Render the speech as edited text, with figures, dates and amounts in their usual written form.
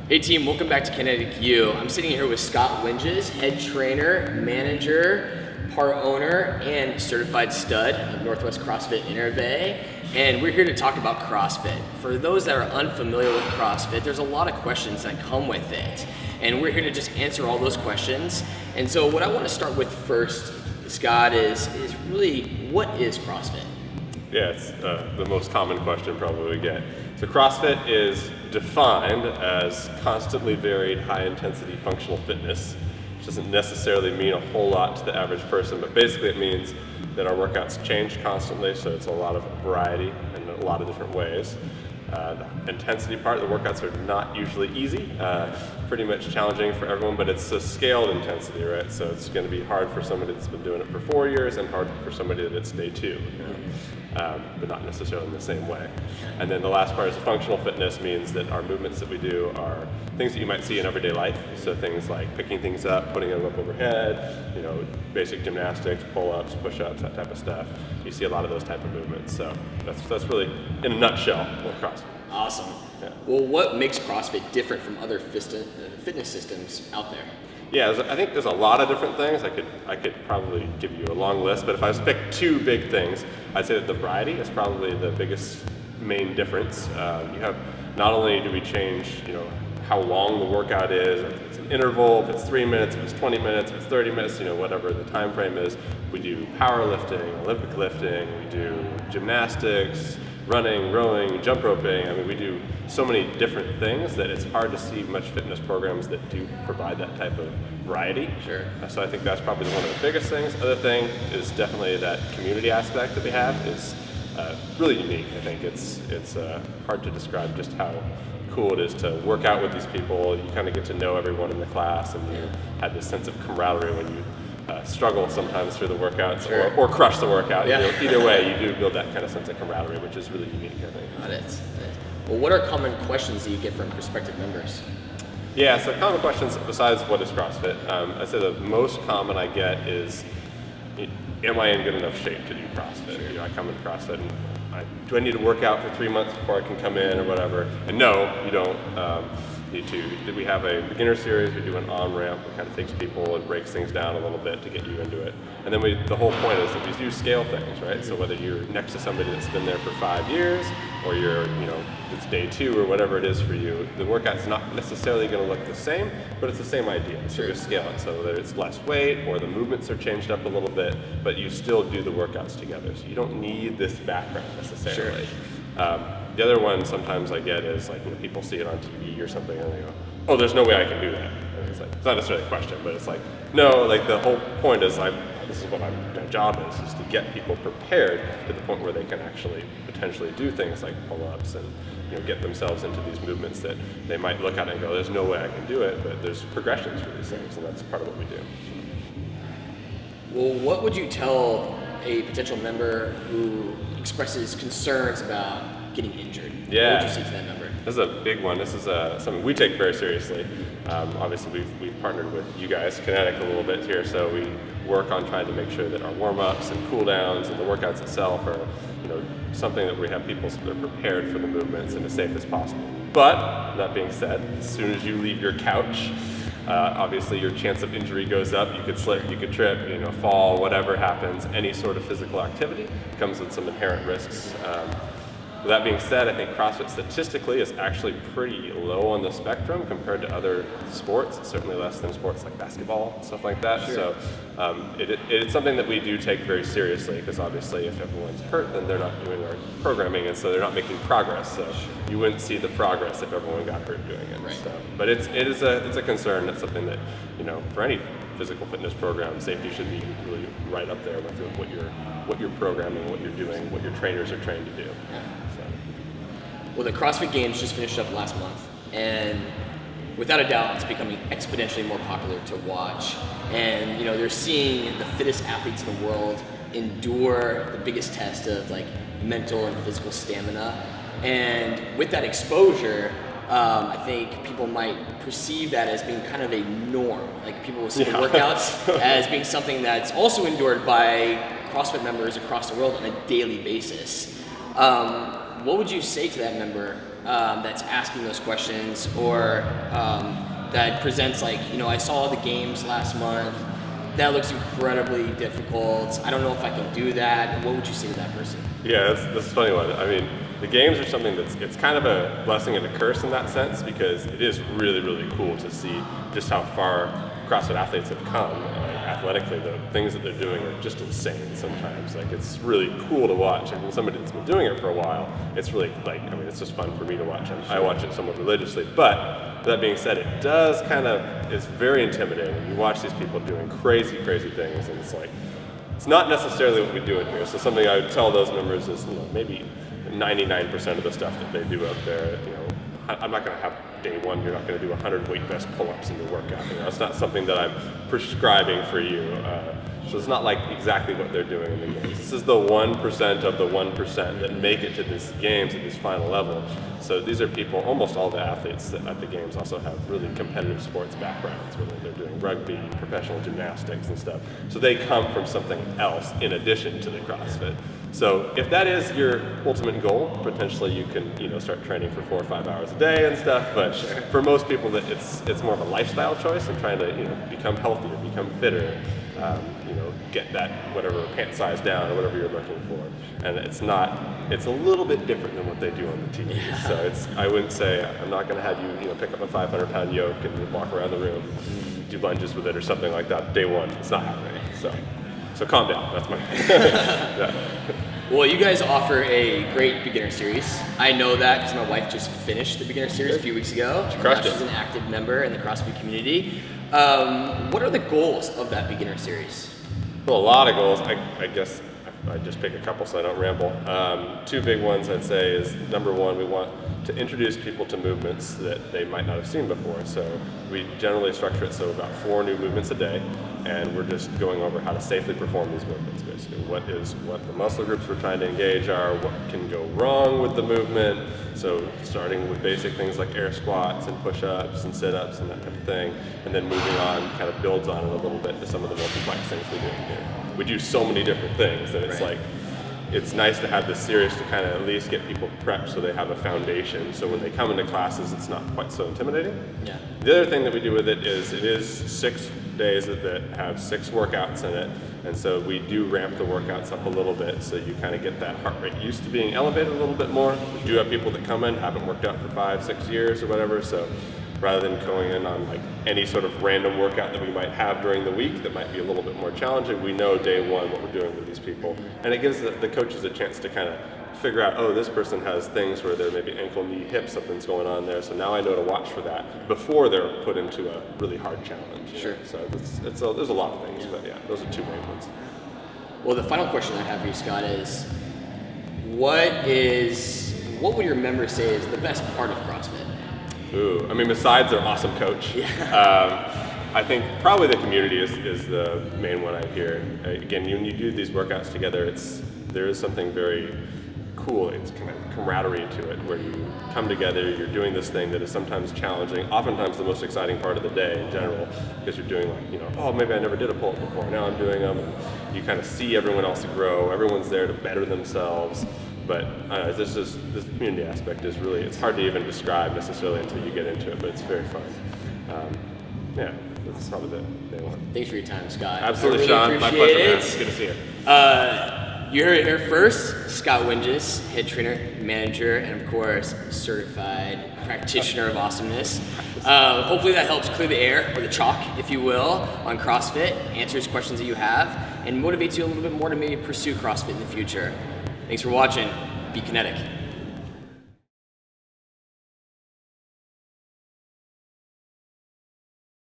Hey team, welcome back to Kinetic U. I'm sitting here with Scott Winges, head trainer, manager, part owner, and certified stud of Northwest CrossFit Interbay. And we're here to talk about CrossFit. For those that are unfamiliar with CrossFit, there's a lot of questions that come with it. And we're here to just answer all those questions. And so what I want to start with first, Scott, is really, what is CrossFit? Yeah, it's the most common question probably we get. So CrossFit is defined as constantly varied high-intensity functional fitness, which doesn't necessarily mean a whole lot to the average person, but basically it means that our workouts change constantly, so it's a lot of variety in a lot of different ways. The intensity part, the workouts are not usually easy, pretty much challenging for everyone, but it's a scaled intensity, right? So it's going to be hard for somebody that's been doing it for 4 years and hard for somebody that's day 2, you know? But not necessarily in the same way. And then the last part is functional fitness, means that our movements that we do are things that you might see in everyday life. So things like picking things up, putting them up overhead, you know, basic gymnastics, pull-ups, push-ups, that type of stuff. You see a lot of those type of movements. So that's really, in a nutshell, what CrossFit. Awesome. Yeah. Well, what makes CrossFit different from other fitness systems out there? Yeah, I think there's a lot of different things. I could probably give you a long list, but if I was to pick 2 big things, I'd say that the variety is probably the biggest main difference. You have, not only do we change, you know, how long the workout is, if it's an interval, if it's 3 minutes, if it's 20 minutes, if it's 30 minutes, you know, whatever the time frame is. We do powerlifting, Olympic lifting, we do gymnastics, running, rowing, jump roping. I mean, we do so many different things that it's hard to see much fitness programs that do provide that type of variety. Sure. So I think that's probably one of the biggest things. Other thing is definitely that community aspect that we have is really unique. I think it's hard to describe just how cool it is to work out with these people. You kind of get to know everyone in the class, and you have this sense of camaraderie when you struggle sometimes through the workouts, sure, or crush the workout. Yeah. Either way, you do build that kind of sense of camaraderie, which is really unique, I think. Got it. Well, what are common questions that you get from prospective members? Yeah, so common questions besides what is CrossFit, I'd say the most common I get is, am I in good enough shape to do CrossFit? Sure. You know, I come into CrossFit and do I need to work out for 3 months before I can come in or whatever? And no, you don't need to. We have a beginner series, we do an on-ramp that kind of takes people and breaks things down a little bit to get you into it. And then the whole point is that we do scale things, right? So whether you're next to somebody that's been there for 5 years, or you're, you know, it's day 2 or whatever it is for you, the workout's not necessarily going to look the same, but it's the same idea. So you scale it, so whether it's less weight or the movements are changed up a little bit, but you still do the workouts together. So you don't need this background necessarily. Sure. The other one sometimes I get is like, you know, people see it on TV or something and they go, oh, there's no way I can do that. And it's like, it's not necessarily a question, but it's like, no, like the whole point is this is what my job is to get people prepared to the point where they can actually potentially do things like pull-ups and, you know, get themselves into these movements that they might look at and go, there's no way I can do it, but there's progressions for these things, and that's part of what we do. Well, what would you tell a potential member who expresses concerns about getting injured? Yeah. What would you say to that member? This is a big one. This is something we take very seriously. Obviously, we've partnered with you guys, Kinetic, a little bit here, so we work on trying to make sure that our warm-ups and cool-downs and the workouts itself are, you know, something that we have people that are prepared for the movements and as safe as possible. But that being said, as soon as you leave your couch, obviously your chance of injury goes up. You could slip, you could trip, you know, fall, whatever happens. Any sort of physical activity comes with some inherent risks. With that being said, I think CrossFit statistically is actually pretty low on the spectrum compared to other sports, certainly less than sports like basketball and stuff like that. Sure. So it's something that we do take very seriously, because obviously if everyone's hurt, then they're not doing our programming, and so they're not making progress. So you wouldn't see the progress if everyone got hurt doing it. Right. So, but it's a concern. It's something that, you know, for any physical fitness program, safety should be really right up there with what you're programming, what you're doing, what your trainers are trained to do. Yeah. So. Well, the CrossFit Games just finished up last month, and without a doubt, it's becoming exponentially more popular to watch. And, you know, they're seeing the fittest athletes in the world endure the biggest test of like mental and physical stamina. And with that exposure, I think people might perceive that as being kind of a norm. Like people will see the workouts as being something that's also endured by CrossFit members across the world on a daily basis. what would you say to that member that's asking those questions, or that presents like, I saw the games last month, that looks incredibly difficult, I don't know if I can do that? What would you say to that person? Yeah, that's a funny one. I mean, the games are something it's kind of a blessing and a curse in that sense, because it is really, really cool to see just how far CrossFit athletes have come. Athletically, the things that they're doing are just insane sometimes. Like, it's really cool to watch. And when somebody that's been doing it for a while, it's really it's just fun for me to watch. And I watch it somewhat religiously. But that being said, it does it's very intimidating. You watch these people doing crazy, crazy things, and it's not necessarily what we do in here. So something I would tell those members is, maybe 99% of the stuff that they do out there, I'm not going to have day one, you're not going to do 100 weight vest pull-ups in your workout. It's not something that I'm prescribing for you. So it's not like exactly what they're doing in the games. This is the 1% of the 1% that make it to these games at this final level. So these are people, almost all the athletes at the games also have really competitive sports backgrounds, whether they're doing rugby, professional gymnastics and stuff. So they come from something else in addition to the CrossFit. So if that is your ultimate goal, potentially you can start training for 4 or 5 hours a day and stuff. But for most people, that it's more of a lifestyle choice and trying to become healthier, become fitter, get that whatever pant size down or whatever you're looking for. And it's a little bit different than what they do on the TV. Yeah. So I wouldn't say, I'm not going to have you pick up a 500-pound yoke and walk around the room, do lunges with it or something like that. Day one, it's not happening. So calm down. That's my yeah. Well, you guys offer a great beginner series. I know that because my wife just finished the beginner series a few weeks ago. She crushed it. She's an active member in the CrossFit community. What are the goals of that beginner series? Well, a lot of goals. I guess I just pick a couple so I don't ramble. 2 big ones I'd say is, number one, we want to introduce people to movements that they might not have seen before. So we generally structure it so about 4 new movements a day, and we're just going over how to safely perform these movements, basically. What the muscle groups we're trying to engage are, what can go wrong with the movement. So starting with basic things like air squats and push-ups and sit-ups and that type of thing, and then moving on, kind of builds on it a little bit to some of the more complex things we do here. We do so many different things that it's it's nice to have this series to kind of at least get people prepped so they have a foundation. So when they come into classes, it's not quite so intimidating. Yeah. The other thing that we do with it is 6 days that have 6 workouts in it. And so we do ramp the workouts up a little bit so you kind of get that heart rate used to being elevated a little bit more. We do have people that come in, haven't worked out for 5-6 years or whatever. So rather than going in on any sort of random workout that we might have during the week that might be a little bit more challenging, we know day one what we're doing with these people. And it gives the coaches a chance to kind of figure out, this person has things where they're maybe ankle, knee, hip, something's going on there, so now I know to watch for that before they're put into a really hard challenge. Sure. So there's a lot of things, but yeah, those are 2 main ones. Well, the final question I have for you, Scott, is what would your members say is the best part of CrossFit? Ooh, I mean, besides their awesome coach, I think probably the community is the main one I hear. Again, when you do these workouts together, there is something very cool. It's kind of camaraderie to it, where you come together, you're doing this thing that is sometimes challenging, oftentimes the most exciting part of the day in general, because you're doing maybe I never did a pull-up before, now I'm doing them, and you kind of see everyone else grow, everyone's there to better themselves. But this community aspect is really, it's hard to even describe necessarily until you get into it, but it's very fun. That's probably the main one. Thanks for your time, Scott. Absolutely, Sean. My pleasure, man. It's good to see you. You heard it here first. Scott Winges, head trainer, manager, and of course, certified practitioner of awesomeness. Hopefully that helps clear the air, or the chalk, if you will, on CrossFit, answers questions that you have, and motivates you a little bit more to maybe pursue CrossFit in the future. Thanks for watching. Be Kinetic.